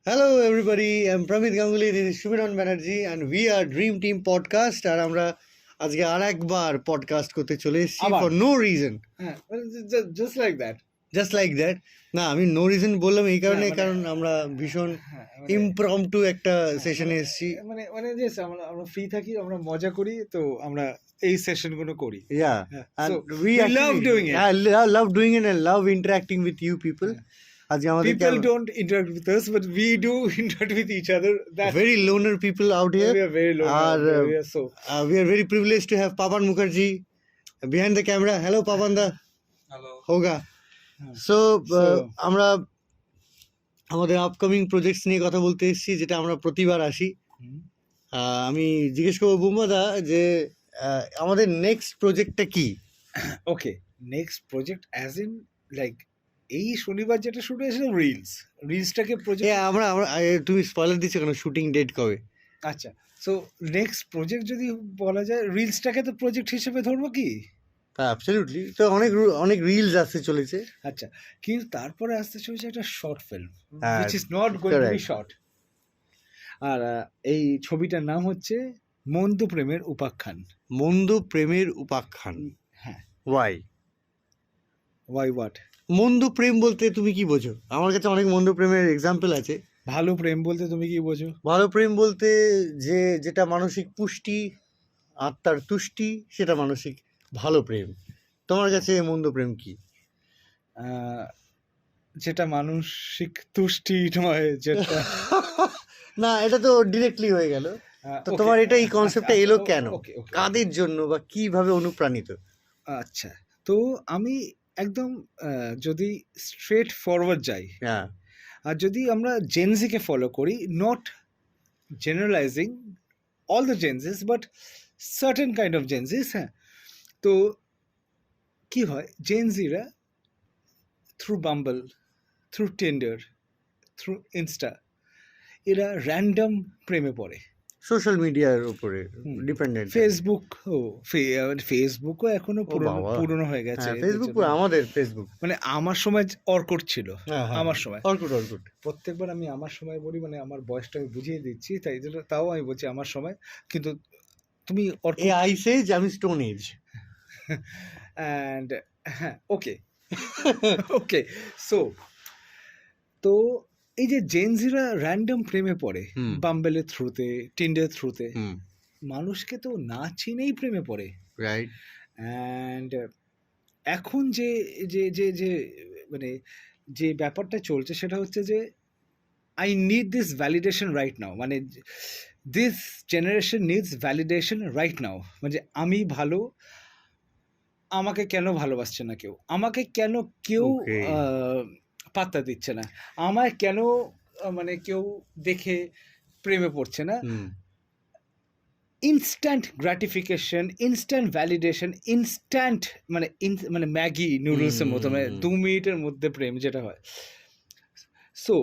Hello everybody, I'm Pramit Ganguly, this is Shubhiran Banerjee and we are Dream Team Podcast আর আমরা আজকে আরেকবার podcast করতে চলে এসেছি আবার? For no reason just like that. Just like that. না, আমি নো রিজন বললাম এই কারণে মানে- কারণ আমরা ভীষণ হ্যাঁ, ইমপ্রম্পটু একটা সেশনে এসেছি। মানে যে আমরা ফ্রি থাকি, আমরা মজা করি, তো আমরা এই সেশন গুলো করি। Yeah, হ্যাঁ, and so we we love doing it. I love doing it and love interacting with you people. আজকে আমাদের People don't interact with us, but we do interact with each other. That very loner people out here. we are very low. We are so. We are very privileged to have Pavan Mukherjee behind the camera. Hello, Pavan da. Hello. Hoga. So, আমরা আমাদের upcoming projects নিয়ে কথা বলতে এসেছি, যেটা আমরা প্রতিবার আসি। আমি জিজ্ঞেস করবো বুম্বাদা যে আমাদের নেক্সট প্রজেক্টটা কি? Okay, next project as in like এই শনিবার যেটা শুরু হয়েছিল রিলসটাকে প্রজেক্ট। আমরা তুমি স্পয়লার দিচ্ছ কেন? শুটিং ডেট কবে? আচ্ছা, সো নেক্সট প্রজেক্ট যদি বলা যায়, রিলসটাকে তো প্রজেক্ট হিসেবে ধরবো কি? অ্যাবসলিউটলি। তো অনেক রিলস আসতে চলেছে। আচ্ছা, কিন্তু তারপরে আসতে চলেছে একটা শর্ট ফিল্ম হ্যাঁ, which is not going to be correct. short. আর এই ছবিটার নাম হচ্ছে মন্দ প্রেমের উপাখ্যান। মন্দ প্রেমের উপাখ্যান। হ্যাঁ, ওয়াই? Y what? মন্দ প্রেম বলতে তুমি কি বোঝো? আমার কাছে অনেক মন্দ প্রেমের এক্সাম্পল আছে। ভালো প্রেম বলতে তুমি কি বোঝো? ভালো প্রেম বলতে যেটা মানসিক পুষ্টি, আত্মার তুষ্টি, সেটা মানসিক ভালো প্রেম। তোমার কাছে মন্দ প্রেম কি? যেটা মানসিক তুষ্টি নয়, যেটা না, এটা তো ডিরেক্টলি হয়ে গেল। তো okay, তোমার এটা এই কনসেপ্টটা এলো কেন? okay, okay. কাদের জন্য বা কিভাবে অনুপ্রাণিত? আচ্ছা, তো আমি একদম যদি স্ট্রেট ফরওয়ার্ড যাই, হ্যাঁ, আর যদি আমরা জেনজিকে ফলো করি, not generalizing all the Gen Zs but certain kind of Gen Zs, হ্যাঁ, তো কি হয়, জেনজিরা through Bumble, through Tinder, through Insta, এরা র্যান্ডম প্রেমে পড়ে। সোশ্যাল মিডিয়ার উপরে ডিপেন্ডেন্ট। ফেসবুকও এখনো পুরনো হয়ে গেছে। ফেসবুক আমাদের ফেসবুক মানে আমার সময় অর্কুট ছিল। আমার সময় অর্কুট প্রত্যেকবার আমি আমার সময় বলি, মানে আমার বয়সটা আমি বুঝিয়ে দিচ্ছি, তাই জন্য তাও আমি বলছি আমার সময়। কিন্তু তুমি এ আইস এজ, আমি স্টোন এজ। অ্যান্ড হ্যাঁ, ওকে ওকে, সো তো এই যে জেনজিরা র্যান্ডম প্রেমে পড়ে বাম্বেলের থ্রুতে, টিন্ডার থ্রুতে, মানুষকে তো না চিনেই প্রেমে পড়ে, রাইট? অ্যান্ড এখন যে যে যে যে মানে যে ব্যাপারটা চলছে সেটা হচ্ছে যে I need this validation right now, মানে this generation needs validation right now. মানে আমি ভালো, আমাকে কেন ভালোবাসছে না কেউ, আমাকে কেন কেউ Okay. পাত্তা দিচ্ছে না, আমায় কেন মানে কেউ দেখে প্রেমে পড়ছে না। Instant gratification, instant validation, instant মানে মানে ম্যাগি নুডলসের মতো, মানে 2 মিনিটের মধ্যে প্রেম যেটা হয়। সো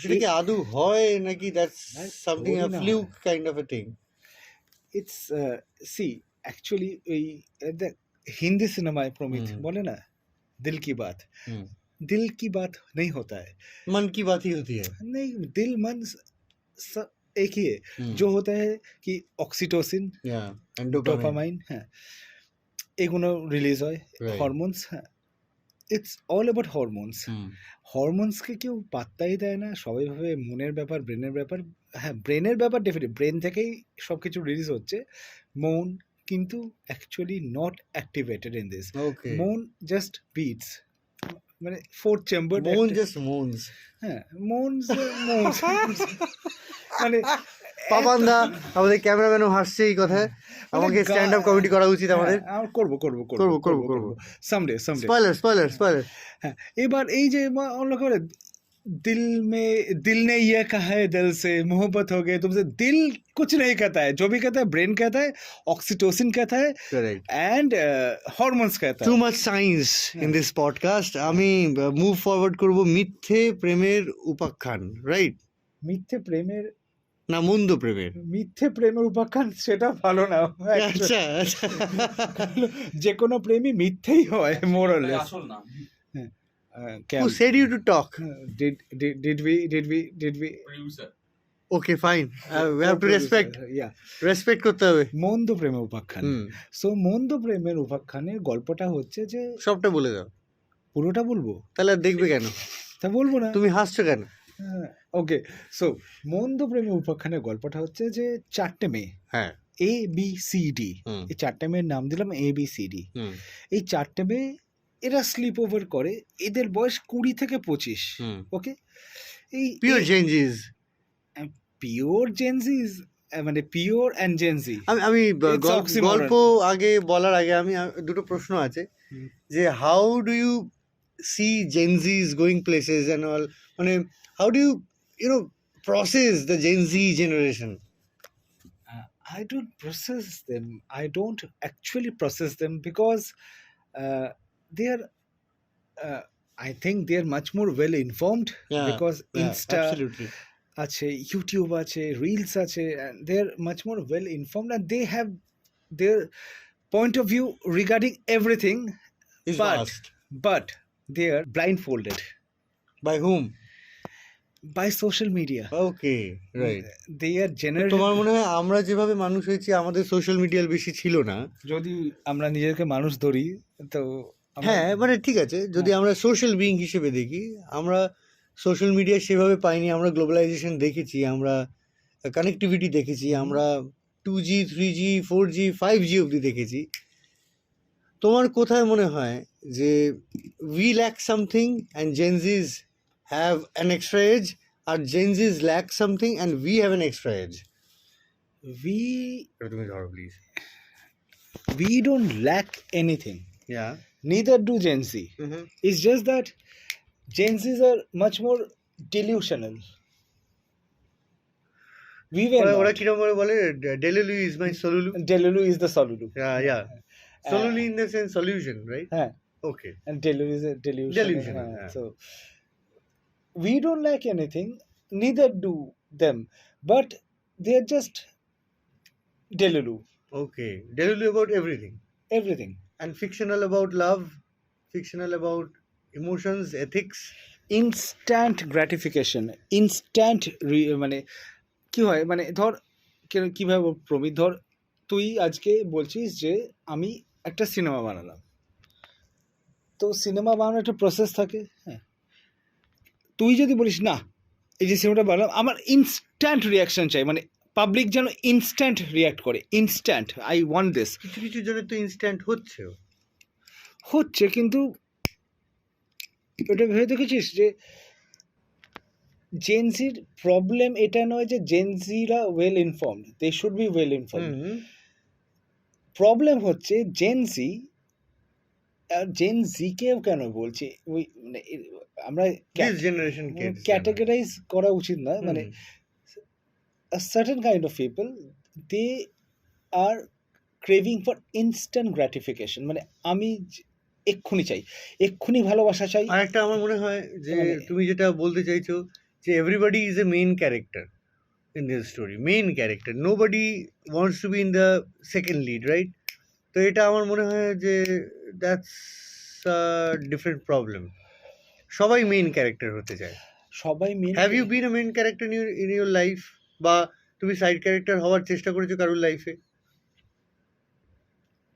সেটা কি আদৌ হয় নাকি দ্যাটস সামথিং আ ধরি না fluke kind of a thing? It's see actually ওই দেখ, হিন্দি সিনেমায় প্রমিত বলে না, দিল কি বাত, दिल की बात नहीं होता है, मन की बात ही होती है। नहीं, दिल मन सब एक ही है। जो होता है कि ऑक्सीटोसिन, and ডোপামাইন, হ্যাঁ, এগুলো রিলিজ হয়, Right. হরমোনস, হ্যাঁ, ইটস অল অ্যাবাউট হরমোনস। হরমোনসকে কেউ পাত্তাই দেয় না, সবাই ভাবে মনের ব্যাপার, ব্রেনের ব্যাপার। হ্যাঁ, ব্রেনের ব্যাপার ডেফিনেটলি, ব্রেন থেকেই সব কিছু রিলিজ হচ্ছে, মন কিন্তু actually not activated in this. Okay, মন জাস্ট বিটস, মানে ফোর্থ চেম্বার, মন জাস্ট মোনস। হ্যাঁ, মোনস মানে পাপান্দা আমাদের ক্যামেরাম্যানও হাসছে এই কথায়। আমাকে স্ট্যান্ড আপ কমেডি করা উচিত আমাদের। আমরা করবো সামডে। স্পয়লার। হ্যাঁ, এবার এই যে অন্য করে दिल ने ये कहा है, दिल से मोहब्बत हो गई तुमसे, दिल कुछ नहीं कहता है, जो भी कहता है ब्रेन कहता है, ऑक्सीटोसिन कहता है, Correct. एंड हॉर्मोन्स कहता है। Too much science in this podcast. আমি মুভ ফরওয়ার্ড করব মিথ্যে প্রেমের উপাখ্যান, রাইট? মিথ্যে প্রেমের না মন্দ প্রেমের? মিথ্যে প্রেমের উপাখ্যান সেটা ভালো না। আচ্ছা, যে কোনো প্রেমই মিথ্যেই হয় মোরালেস। আসল নাম। Who said you to talk? Did we Producer. Okay, fine. We have to respect. Yeah. Respect করতে হবে। মন্দ প্রেমে উপাখ্যান। হুম, সো মন্দ প্রেমের উপাখ্যানের গল্পটা হচ্ছে যে সবটা বলে দাও। পুরোটা বলবো, তাহলে আর দেখবে কেন? তা বলবো না। তুমি হাসছো কেন? ওকে, সো মন্দ প্রেমে উপাখ্যানের গল্পটা হচ্ছে যে 4টে মেয়ে, হ্যাঁ, ABCD, হুম, এই 4টে মেয়ের নাম দিলাম ABCD। হুম, এই 4টে মেয়ে এরা স্লিপ ওভার করে, এদের বয়স 20 থেকে 25। হুম। ওকে, এই পিওর চেঞ্জেস। পিওর জেনজিজ, মানে পিওর অ্যান্ড জেনজি। আমি It's oxymoron. গল্প আগে বলার আগে আমি দুটো প্রশ্ন আছে হুম। যে how do you see Gen Zs going places and all, মানে how do you know process the Gen Z generation? I don't process them. I don't actually process them because they are. I think they are much more well informed because Insta absolutely. আছে, YouTube আছে, Reels আছে, and they are much more well informed and they have their point of view regarding everything. Is But vast. but they are blindfolded By whom? by social media. Okay, right. They are generally. তোমার মনে হয় আমরা যেভাবে মানুষ হয়েছি আমাদের social মিডিয়ার বেশি ছিল না? যদি আমরা নিজেকে মানুষ ধরি তো আমরা- হ্যাঁ, মানে ঠিক আছে, যদি আমরা সোশ্যাল বিইং হিসেবে দেখি, আমরা সোশ্যাল মিডিয়া সেভাবে পাইনি। আমরা গ্লোবালাইজেশন দেখেছি, আমরা কানেক্টিভিটি দেখেছি, আমরা 2G 3G 4G 5G অবধি দেখেছি। তোমার কোথায় মনে হয় যে we lack something and Gen Zs have an extra edge, আর Gen Zs lack something and we have an extra edge? we তুমি ধরো please. we don't lack anything, yeah, neither do Gen Z. It's just that Gen Zs are much more delusional. We were ওরা not. কিরকম করে বলে, delulu is my solulu? Delulu is the Solulu. Yeah, solulu in the sense solution, right? হ্যাঁ, okay, and Delulu is a delusion. Delusional, yeah. So we don't lack anything, neither do them, but they are just Delulu, okay. Delulu about everything, everything. and fictional about love, fictional about emotions, ethics. Instant gratification, instant মানে কি হয়, মানে ধর কীভাবে প্রমিত, ধর তুই আজকে বলছিস যে আমি একটা সিনেমা বানালাম, তো সিনেমা বানানোর একটা প্রসেস থাকে। হ্যাঁ, তুই যদি বলিস না এই যে সিনেমাটা বানালাম, আমার ইনস্ট্যান্ট রিয়াকশন চাই, মানে পাবলিক যেন ইনস্ট্যান্ট রিয়াক্ট করে, ইনস্ট্যান্ট, আই ওয়ান্ট দিস। কিছু কিছু জনের তো ইনস্ট্যান্ট হচ্ছেও। হচ্ছে, কিন্তু ওটা ভেবে দেখেছিস যে জেনজির প্রবলেম এটা নয় যে জেনজিরা well informed, they should be well informed. Problem হচ্ছে জেনজি, আর জেনজিকেও কেন বলছি, ওই মানে আমরা দিস জেনারেশন কিডস ক্যাটাগরাইজ করা উচিত না, মানে a certain kind of people, they are craving for instant gratification, মানে আমি এক্ষুনি চাই, এক্ষুনি ভালোবাসা চাই। আর একটা আমার মনে হয় যে মানে- তুমি যেটা বলতে চাইছো যে everybody is a main character in this story, main character, nobody wants to be in the second lead, right? তো এটা আমার মনে হয় যে দ্যাটস ডিফারেন্ট প্রবলেম। সবাই মেইন ক্যারেক্টার হতে চায়। সবাই মিলে have you been a main character in your life, বা তুমি সাইড ক্যারেক্টার হওয়ার চেষ্টা করেছো কারোর লাইফে?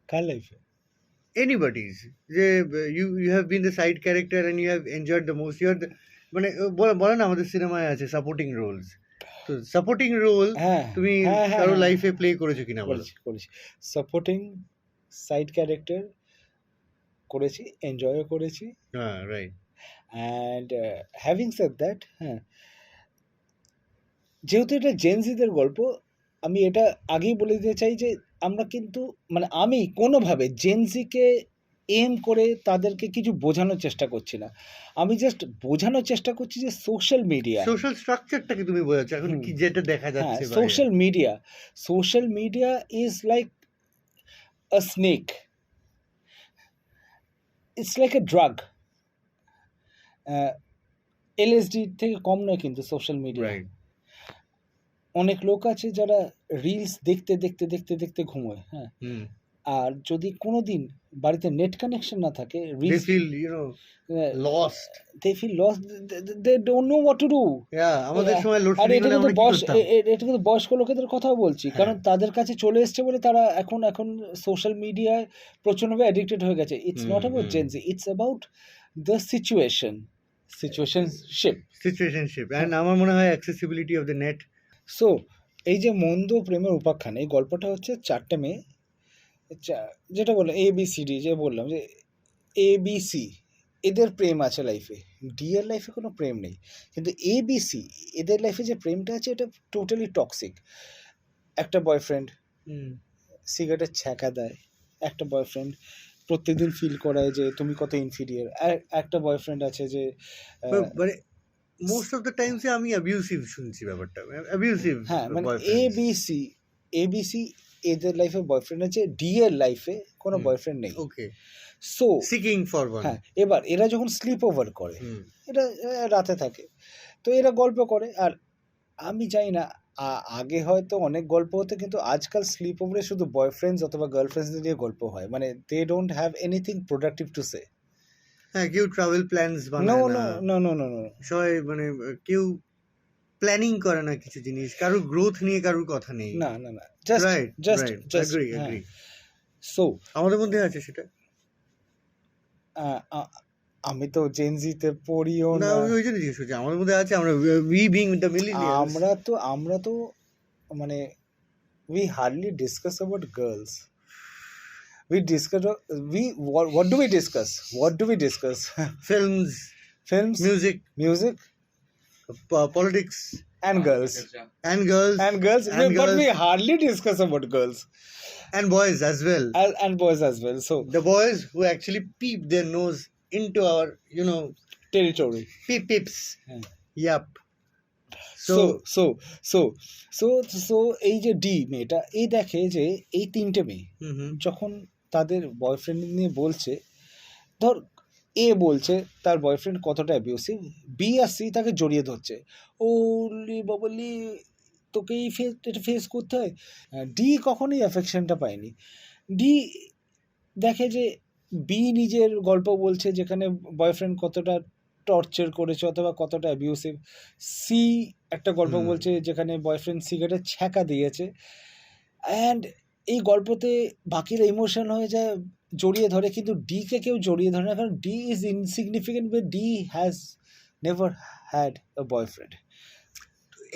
কার লাইফে? anybody's, যে you have been the side character and you have enjoyed the most, you are the, মানে বলে না আমাদের সিনেমায় আছে সাপোর্টিং রোলস, তো সাপোর্টিং রোল হ্যাঁ, তুমি হ্যাঁ, হ্যাঁ, কারো হ্যাঁ। লাইফে প্লে করেছো কিনা বলো? করেছি সাপোর্টিং সাইড ক্যারেক্টার করেছি, এনজয়ও করেছি। হ্যাঁ, right. And having said that, হ্যাঁ, যেহেতু এটা জেনজিদের গল্প, আমি এটা আগেই বলে দিতে চাই যে আমরা কিন্তু, মানে আমি কোনোভাবে জেনজিকে এম করে তাদেরকে কিছু বোঝানোর চেষ্টা করছি না, আমি জাস্ট বোঝানোর চেষ্টা করছি যে সোশ্যাল মিডিয়া, সোশ্যাল স্ট্রাকচারটাকে তুমি বোঝাচ্ছ এখন কি যেটা দেখা হ্যাঁ, যাচ্ছে social media is like a snake, it's like a drug. LSD থেকে কম নয় কিন্তু সোশ্যাল মিডিয়া। রাইট। অনেক লোক আছে যারা রিলস দেখতে দেখতে দেখতে দেখতে ঘুমোয়, হ্যাঁ, আর যদি কোনোদিন বাড়িতে নেট কানেকশন না থাকে, they feel lost. they feel lost, they don't know what to do. আমাদের আহ, সময় আর লোডশেডিং এটা হলে কিন্তু আমরা কি করতাম? এটা কিন্তু বয়স্ক লোকেদের কথাও বলছি, হ্যাঁ। কারণ তাদের কাছে চলে এসছে বলে তারা এখন সোশ্যাল মিডিয়ায় প্রচন্ডভাবে অ্যাডিক্টেড হয়ে গেছে। It's not about Gen Z, it's about the situationship. Situationship and আমার মনে হয় accessibility of the net. So এই যে মন্দ প্রেমের উপাখ্যান, এই গল্পটা হচ্ছে 4টে মেয়ে, যেটা বললাম ABCD, যে বললাম যে ABC, এদের প্রেম আছে লাইফে। ডি এর লাইফে কোনো প্রেম নেই, কিন্তু ABC এদের লাইফে যে প্রেমটা আছে এটা টোটালি টক্সিক। একটা বয়ফ্রেন্ড সিগারেটের ছ্যাঁকা দেয়, একটা বয়ফ্রেন্ড প্রত্যেকদিন ফিল করায় যে তুমি কত ইনফিরিয়ার, একটা বয়ফ্রেন্ড আছে যে মানে মোস্ট অফ দ্য টাইমসে আমি অ্যাবিউসিভ শুনছি ব্যাপারটা, অ্যাবিউসিভ। হ্যাঁ, মানে ABC এদের লাইফে বয়ফ্রেন্ড আছে, ডি এর লাইফে কোনো বয়ফ্রেন্ড নেই। ওকে, সো সিকিং ফর ওয়ান। হ্যাঁ, এবার এরা যখন স্লিপ ওভার করে, এটা রাতে থাকে, তো এরা গল্প করে। আর আমি জানি না, আগে হয়তো অনেক গল্প হতো, কিন্তু আজকাল স্লিপ ওভারে শুধু বয়ফ্রেন্ডস অথবা গার্লফ্রেন্ডসদের নিয়ে গল্প হয়, মানে they don't have anything productive to say. হ্যাঁ, কেউ ট্রাভেল প্ল্যানস নো বানায় নো না, নো নো নো নো সবাই মানে কেউ প্ল্যানিং করে না কিছু জিনিস, কারোর গ্রোথ নিয়ে কারোর কথা নেই। না না না, just right, just right, just agree, agree. So আমাদের মধ্যে আছে সেটা। আমি তো জেনজিতে পড়িও না, না। আমি ওই জন্য জিজ্ঞেস করছি, আমাদের মধ্যে আছে। আমরা উই বিং দ্য মিলেনিয়ালস, আমরা তো মানে we hardly discuss about girls. We discuss what do we discuss? What do we discuss? films, Films, music, politics, and girls. and girls, And girls, And but we girls. hardly discuss about girls and boys as well. and boys as well. So The boys who actually peep their nose into our, territory. peeps. Hmm. Yup. So এই যে D মেয়েটা, এই দেখে যে এই 3টে মেয়ে যখন তাদের বয়ফ্রেন্ড নিয়ে বলছে, ধর এ বলছে তার বয়ফ্রেন্ড কতটা অ্যাবিউসিভ, বি আর সি তাকে জড়িয়ে ধরছে, ওলি বাবলি তোকে এটা ফেস করতে হয়। ডি কখনোই অ্যাফেকশনটা পায়নি। ডি দেখে যে বি নিজের গল্প বলছে যেখানে বয়ফ্রেন্ড কতটা টর্চার করেছে অথবা কতটা অ্যাবিউসিভ। সি একটা গল্প বলছে যেখানে বয়ফ্রেন্ড সিগারেটের ছ্যাঁকা দিয়েছে, অ্যান্ড এই গল্পতে বাকিরা ইমোশন হয়ে যায়, জড়িয়ে ধরে, কিন্তু ডিকে কেউ জড়িয়ে ধরে না, কারণ D is insignificant, but D has never had a boyfriend.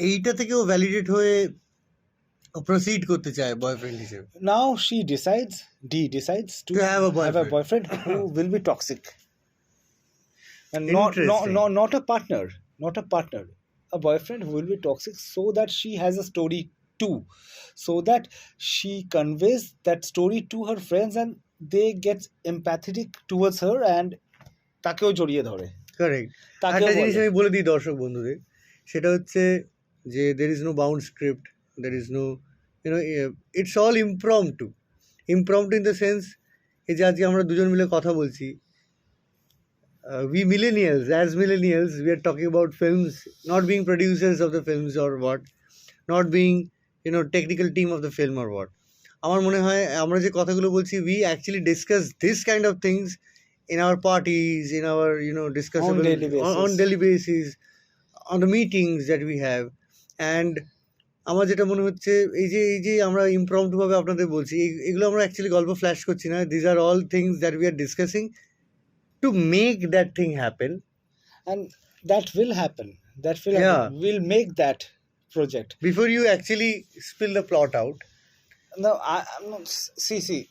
এইটা থেকেও ভ্যালিডেট হয়ে প্রসিড করতে চায় বয়ফ্রেন্ড হিসেবে। Now D decides to have a boyfriend who will be toxic, and Interesting. not a partner, a boyfriend who will be toxic, so that she has a story too, so that she conveys that story to her friends and they get empathetic towards her and তাকেও জড়িয়ে ধরে। Correct. তাকেও একটা জিনিস বলে। আমি বলে দিই দর্শক বন্ধুদের, সেটা হচ্ছে যে there is no bound script, there is no it's all impromptu in the sense, এই যে আজকে আমরা দুজন মিলে কথা বলছি, we millennials, as millennials, we are talking about films, not being producers of the films or what, not being technical team of the film or what. আমার মনে হয় আমরা যে কথাগুলো বলছি, we actually discuss this kind of things in our parties, in our discussable on daily basis, on the meetings that we have. And আমার যেটা মনে হচ্ছে, এই যে আমরা ইমপ্রম্পটু ভাবে আপনাদের বলছি, এগুলো আমরা অ্যাকচুয়ালি গল্প ফ্ল্যাশ করছি না, these are all things that we are discussing to make that thing happen, and that will happen, we'll make that project. Before you actually spill the plot out. No, I'm not. See,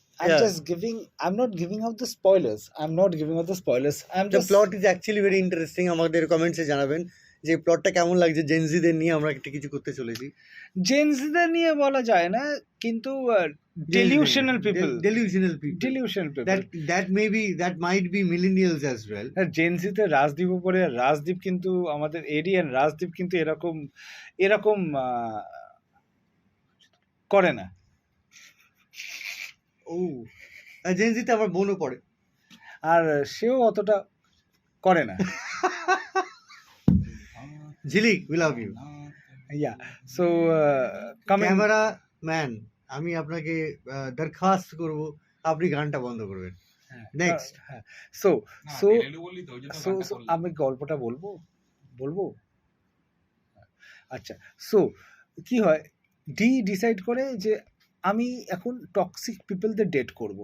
I'm not giving out the spoilers. The plot is actually very interesting. আমাদের কমেন্টসে জানাবেন যে প্লটটা কেমন লাগছে, জেনজিদের নিয়ে আমরা একটা কিছু করতে চলেছি। জেনজিদের নিয়ে বলা যায় না, কিন্তু delusional people that might be millennials as well. জেনজিতে Rajdeep উপরে, রাজদীপ কিন্তু আমাদের এরিয়ান, রাজদীপ কিন্তু এরকম করে না। ও, জেনজিতে আমার বোনও পড়ে, আর সেও অতটা করে না। ঝিলিক, we love you. Yeah, so Camera man, আমি আপনাকে দরখাস্ত করব আপনি গানটা বন্ধ করবেন। নেক্সট। হ্যাঁ, সো না সো ডেলিলু বললি তো ওই জন্য সো গানটা সো করলাম। আমি গল্পটা বলবো? আচ্ছা, সো কি হয়, ডিসাইড করে যে আমি এখন টক্সিক পিপলদের ডেট করব,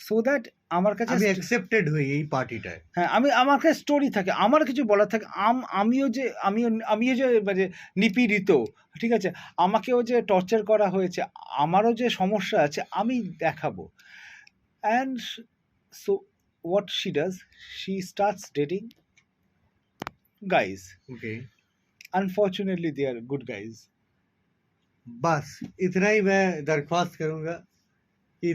সো দ্যাট আমার কাছে আমি অ্যাকসেপ্টেড হই এই পার্টিটায়। হ্যাঁ, আমার কাছে স্টোরি থাকে, আমার কিছু বলার থাকে, আমিও যে মানে নিপীড়িত, ঠিক আছে, আমাকেও যে টর্চার করা হয়েছে, আমারও যে সমস্যা আছে, আমি দেখাবো। And so what she does, she starts dating guys. Okay, unfortunately they are good guys. बस इतना ही मैं दरख्वास्त करूंगा कि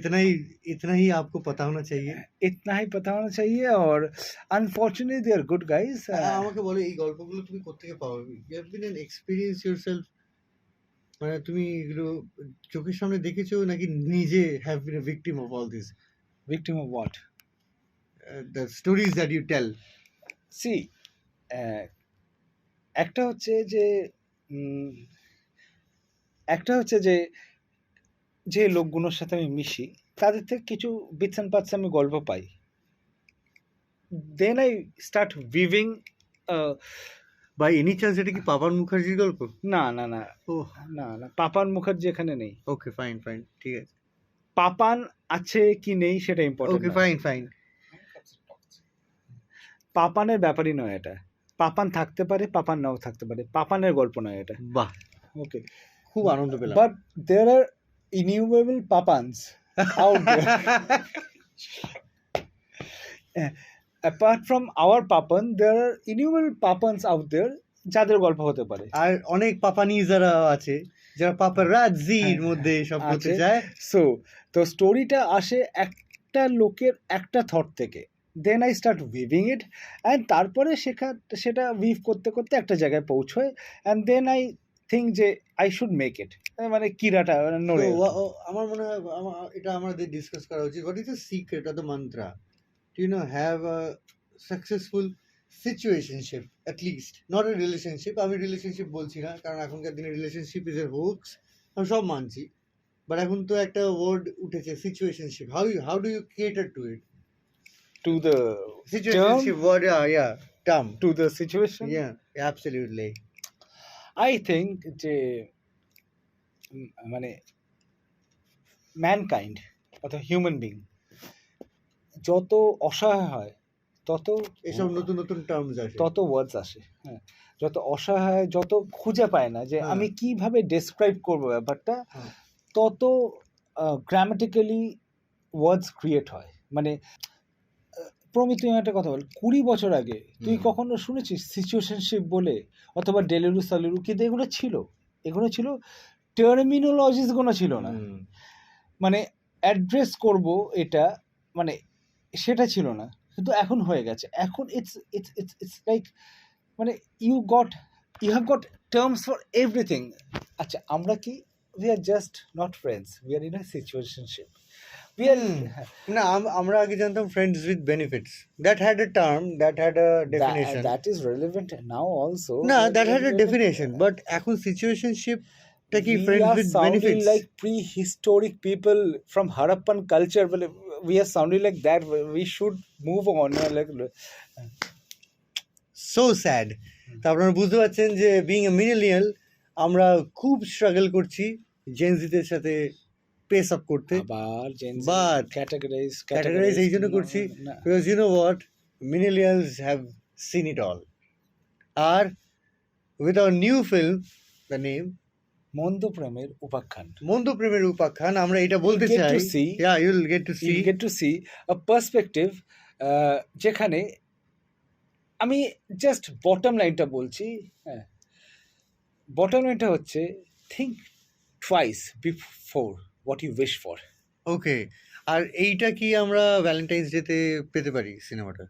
इतना ही आपको पता होना चाहिए। इतना ही पता होना चाहिए, और unfortunately they are good guys. আমাকে বলো এই গল্পগুলো তুমি কোত্থেকে পাও? You have been an experience yourself, মানে তুমি এগুলো চোখের সামনে দেখেছো নাকি নিজে have been a victim of all this victim of what? The stories that you tell? See, একটা হচ্ছে যে যে লোকগুলোর সাথে আমি মিশি, তাদের থেকে কিছু বিটস অ্যান্ড পার্টস আমি গল্প পাই, then I start weaving. By any chance এটা কি পাপন মুখার্জির গল্প? না না না ও না না, পাপান মুখার্জি এখানে নেই। ওকে, ফাইন ফাইন, ঠিক আছে। পাপান আছে কি নেই সেটা ইম্পর্টেন্ট। ওকে, ফাইন ফাইন। পাপানের ব্যাপারই নয় এটা, পাপান থাকতে পারে, পাপান নাও থাকতে পারে, পাপানের গল্প নয় এটা। বাহ, ওকে, খুব আনন্দ পেলাম। but there are innumerable papans out there. Apart from our papan, there are innumerable papans out there যাদের গল্প হতে পারে। আর অনেক পাপানি যারা আছে, যারা পাপারাজ্জির হ্যাঁ, মধ্যে সব করতে আছে। চায়। সো তো স্টোরিটা আসে একটা লোকের একটা থট থেকে, then I start weaving it, and তারপরে সেটা উইভ করতে করতে একটা জায়গায় পৌঁছয়, অ্যান্ড দেন আই থিঙ্ক যে আই শুড মেক ইট, মানে কিরাটা নড়ে তো ওঠে। আমার মনে হয় এটা আমাদের ডিসকাস করা উচিত। What is the secret of the mantra to have a successful situationship, at least not a relationship. আমি রিলেশনশিপ বলছি না, কারণ এখনকার দিনে রিলেশনশিপ ইজ এ হোক্স, আমি সব মানছি, বাট এখন তো একটা ওয়ার্ড উঠেছে situationship. How do you cater to it? To the situationship word, term, to the situation, absolutely. I think যে মানে ম্যানকাইন্ড অর্থাৎ হিউম্যান বিং যত অসহায় হয় তত এসব নতুন নতুন টার্মস আসে। তত ওয়ার্ডস আসে। হ্যাঁ, যত অসহায়, যত খুঁজে পায় না যে হ্যাঁ। আমি কিভাবে ডেসক্রাইব করবো ব্যাপারটা, হ্যাঁ। তত গ্রামাটিক্যালি ওয়ার্ডস ক্রিয়েট হয়। মানে প্রমি, তুই একটা কথা বল, 20 বছর আগে তুই কখনো শুনেছিস সিচুয়েশনশিপ বলে, অথবা ডেলিরু সালিরু? কিন্তু এগুলো ছিল টার্মিনোলজিসগুলো ছিল না, মানে অ্যাড্রেস করব এটা, মানে সেটা ছিল না, কিন্তু এখন হয়ে গেছে। এখন ইটস লাইক, মানে you have got terms for everything. আচ্ছা, আমরা কি, we are just not friends, we are in a situationship. না, আমরা আগে জানতাম friends with benefits, that had a term, that had a definition. That is relevant now also. না, that had a definition, but এখন সিচুয়েশনশিপটা কি friends with benefits? Like prehistoric people from Harappan culture, we are sounding like that. We should move on, like so sad. তা আপনারা বুঝতে পারছেন যে being a millennial আমরা খুব স্ট্রাগল করছি জেনজিদের সাথে পেস আপ করতে। আবার But ক্যাটাগরাইজ এই জন্য করছি because you know what, millennials have seen it all. আর with our new film, the name Mondo Premer উপাখ্যান, মন্দ প্রেমের উপাখ্যান, আমরা এটা বলতে You'll get চাই, to see, you'll get to see, you get to see a perspective, যেখানে আমি জাস্ট বটম লাইনটা বলছি। হ্যাঁ, বটম লাইনটা হচ্ছে, think twice before what you wish for. Okay. আর এইটা কি আমরা ভ্যালেন্টাইন্স ডেতে পেতে পারি সিনেমাটা?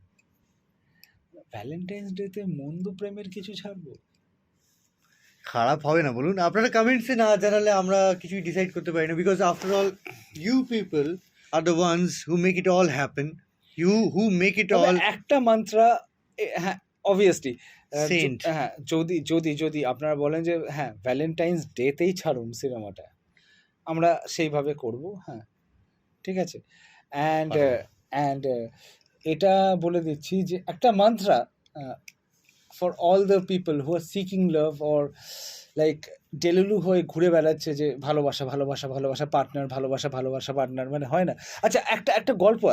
ভ্যালেন্টাইন্স ডেতে মন্দ প্রেমের কিছু ছাড়বো? খারাপ হবে না বলুন? আপনারা কমেন্টসে না জানালে আমরা কিছুই ডিসাইড করতে পারি না, because after all you people are the ones who make it all happen, you who make it all. একটা মন্ত্রা, হ্যাঁ অবভিয়াসলি, Saint. হ্যাঁ, যদি আপনারা বলেন যে হ্যাঁ ভ্যালেন্টাইন্স ডেতেই ছাড়ুন সিনেমাটা, আমরা সেইভাবে করব, হ্যাঁ, ঠিক আছে। অ্যান্ড অ্যান্ড এটা বলে দিচ্ছি যে একটা মান্ত্রা for all the people who are seeking love or like delulu হয়ে ঘুরে বেড়াচ্ছে যে ভালোবাসা ভালোবাসা ভালোবাসা পার্টনার, ভালোবাসা ভালোবাসা পার্টনার, মানে হয় না। আচ্ছা, একটা গল্প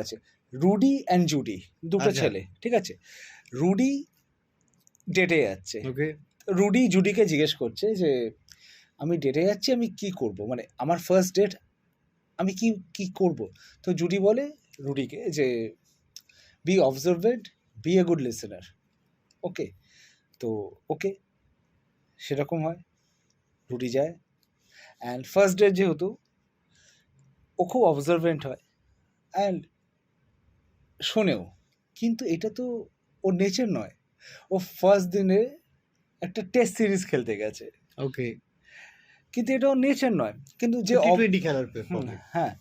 আছে, রুডি অ্যান্ড জুডি, দুটো আচ্ছা। ছেলে, ঠিক আছে। রুডি ডেটে যাচ্ছে, ওকে, রুডি জুডিকে জিজ্ঞেস করছে যে আমি ডেটে যাচ্ছি, আমি কি করব, মানে আমার ফার্স্ট ডেট, আমি কি কি করব। তো জুডি বলে রুডিকে যে be observant, be a good listener. Okay, তো ওকে, সেরকম হয়। রুডি যায়, অ্যান্ড ফার্স্ট ডে যেহেতু ও খুব অবজারভেন্ট হয় অ্যান্ড শোনেও, কিন্তু এটা তো ওর নেচার নয়। ও ফার্স্ট দিনে একটা টেস্ট সিরিজ খেলতে গেছে, ওকে, কিন্তু এটা ওর নেচার নয়। কিন্তু যে টি20 খেলার ফর্মে। হ্যাঁ,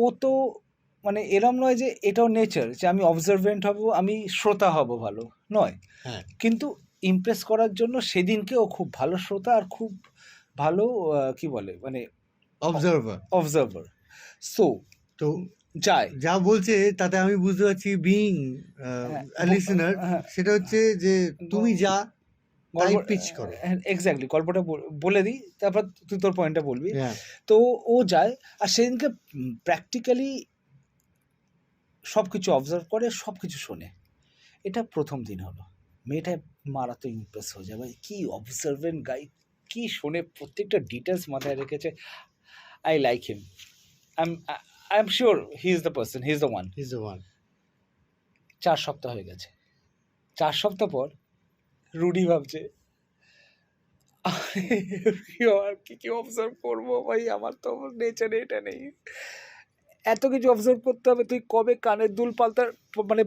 ও তো মানে এরম নয় যে এটাও নেচার যে আমি অবজারভেন্ট হব, আমি শ্রোতা হব, ভালো নয়। হ্যাঁ, কিন্তু ইমপ্রেস করার জন্য সেদিনকে ও খুব ভালো শ্রোতা আর খুব ভালো কি বলে মানে অবজার্ভার। সো তো যায়, যা বলছে তাতে আমি বুঝতে পারছি বিইং লিসেনার, হ্যাঁ, সেটা হচ্ছে যে তুমি যা তাই পিচ করো। এক্স্যাক্টলি, গল্পটা বলে দিই, তারপর তুই তোর পয়েন্টটা বলবি। হ্যাঁ, তো ও যায় আর সেদিনকে প্র্যাকটিক্যালি সব কিছু অবজার্ভ করে, সব কিছু শোনে। এটা প্রথম দিন হলো, মেয়েটা মারাত্মক ইমপ্রেস হয়ে যায়, ভাই কি অবজারভেন্ট গাই, কি শোনে, প্রত্যেকটা ডিটেলস মাথায় রেখেছে। I like him, I am sure he is the person, he is the one. Is the one. 4 সপ্তাহ হয়ে গেছে। 4 সপ্তাহ পর রুডি ভাবছে আর কি অবজার্ভ করবো ভাই, আমার তো নেচারে এটা নেই, এত কিছু অবজার্ভ করতে হবে। তুই কবে কানের দুল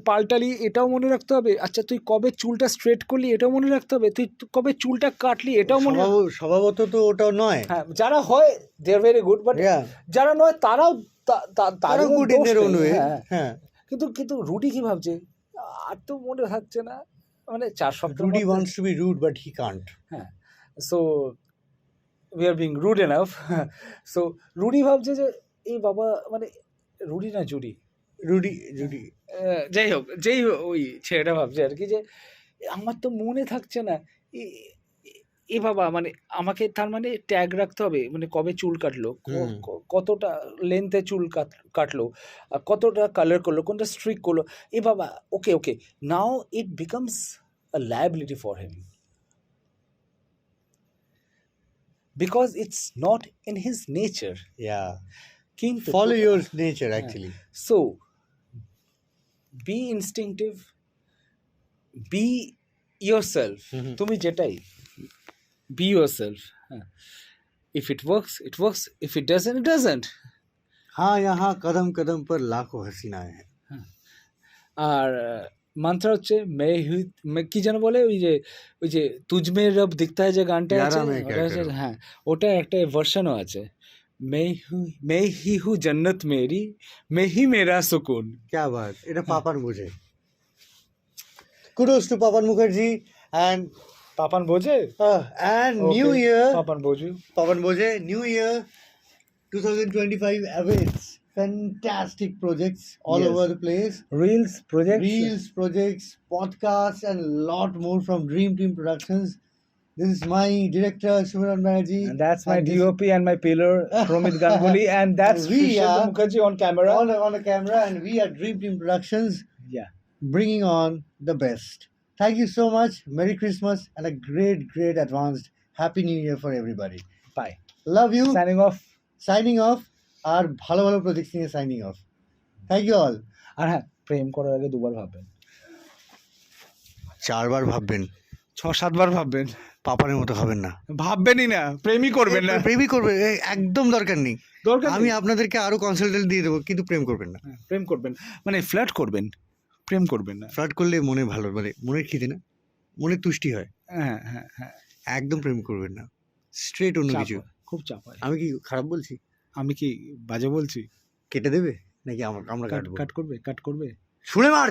পাল্টালি এটাও মনে রাখতে হবে। আচ্ছা, তুই কবে চুলটা স্ট্রেট করলি এটাও মনে রাখতে হবে। তুই কবে চুলটা কাটলি এটাও মনে স্বভাবত তো ওটাও নয়। হ্যাঁ, যারা হয় they are very good, but যারা নয় তারাও তারও good in their own way. হ্যাঁ, কিন্তু রুডি কি ভাবছে, আর তো মনে থাকছে না, মানে 4 সপ্তাহ Rudy wants to be rude but he can't. হ্যাঁ, so we are being rude enough. So Rudy ভাবছে যে এই বাবা, মানে রুডি না জুডি, জুডি যাই হোক ওই ছেলেটা ভাবছে আর কি যে আমার তো মনে থাকছে না, এ বাবা, মানে আমাকে তার মানে ট্যাগ রাখতে হবে, মানে কবে চুল কাটলো, কতটা লেন্থে চুল কাটলো, কতটা কালার করলো, কোনটা স্ট্রিক করলো, এ বাবা, okay now it becomes a liability for him because it's not in his nature. কিন্তু follow your nature actually. So be instinctive, be yourself, তুমি যেটাই, be yourself. If it works it works, if it doesn't it doesn't. हाँ, यहाँ कदम कदम पर लाखों हसीनाएं हैं। আর mantra হচ্ছে কি যেন বলে, ওই যে তুজমে রব দিখতা হ্যায় যে গানটা আছে, হ্যাঁ, ওটা একটা ভার্সনও আছে, मैं ही हूँ जन्नत मेरी, मैं ही मेरा सुकून। क्या बात, এটা পাপান বোঝে। Kudos to Papan Mukherjee and Papan Bhoje and New Year. Papan Bhoje, New Year 2025 awaits fantastic projects all over the place. Reels projects, podcasts, and a lot more from Dream Team Productions. This is my director Shubharan Banerjee, and that's my DOP and my pillar Promit Ganguly, and that's Vishal Mukherjee on camera. On a camera, and we are Dream Team Productions. Yeah. Bringing on the best. Thank you so much. Merry Christmas and a great advanced Happy New Year for everybody. Bye. Love you. Signing off. আর ভালো ভালো project নিয়ে signing off. Thank you all. আর হ্যাঁ, প্রেম করার আগে 2 বার ভাববেন, 4 বার ভাববেন, 6-7 বার ভাববেন, পাপানের মতো হবেন না, ভাববেনই না, প্রেমই করবেন না। প্রেমই করবেন, একদম দরকার নেই। আমি আপনাদেরকে আরো কনসালটেন্ট দিয়ে দেবো, কিন্তু প্রেম করবেন না। প্রেম করবেন মানে ফ্লার্ট করবেন, প্রেম করবেন না। ফ্লার্ট করলে মনে ভালো, মানে মনের খিদে না, মনে তুষ্টি হয়। হ্যাঁ, একদম প্রেম করবেন না, স্ট্রেট অন্য কিছু। খুব চাপ হয়। আমি কি খারাপ বলছি? আমি কি বাজে বলছি? কেটে দেবে নাকি আমরা কাটবো? কাট করবে শুনে মার।